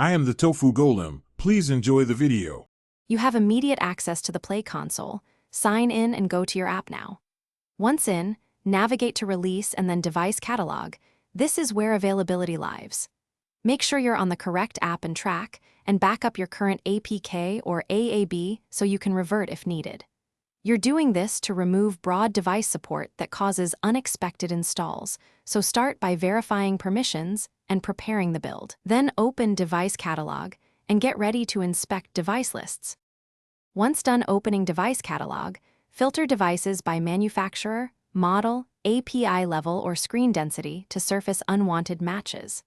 I am the Tofu Golem. Please enjoy the video. You have immediate access to the Play console. Sign in and go to your app now. Once in, navigate to Release and then Device Catalog. This is where availability lives. Make sure you're on the correct app and track, and back up your current APK or AAB so you can revert if needed. You're doing this to remove broad device support that causes unexpected installs, so start by verifying permissions and preparing the build. Then open Device Catalog and get ready to inspect device lists. Once done opening Device Catalog, filter devices by manufacturer, model, API level, or screen density to surface unwanted matches.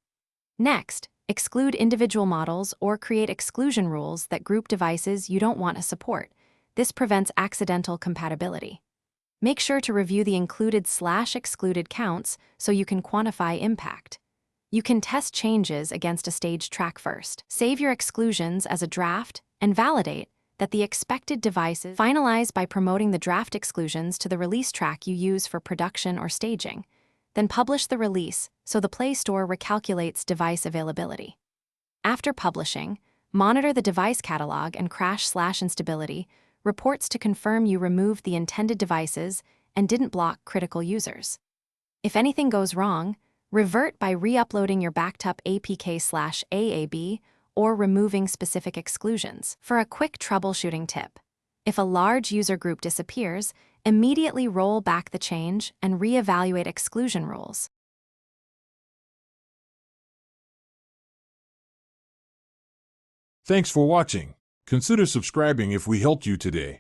Next, exclude individual models or create exclusion rules that group devices you don't want to support. This prevents accidental compatibility. Make sure to review the included /excluded counts so you can quantify impact. You can test changes against a staged track first. Save your exclusions as a draft and validate that the expected devices finalize by promoting the draft exclusions to the release track you use for production or staging. Then publish the release so the Play Store recalculates device availability. After publishing, monitor the device catalog and crash/instability reports to confirm you removed the intended devices and didn't block critical users. If anything goes wrong, revert by re-uploading your backed-up APK/AAB or removing specific exclusions. For a quick troubleshooting tip, if a large user group disappears, immediately roll back the change and re-evaluate exclusion rules. Thanks for watching. Consider subscribing if we helped you today.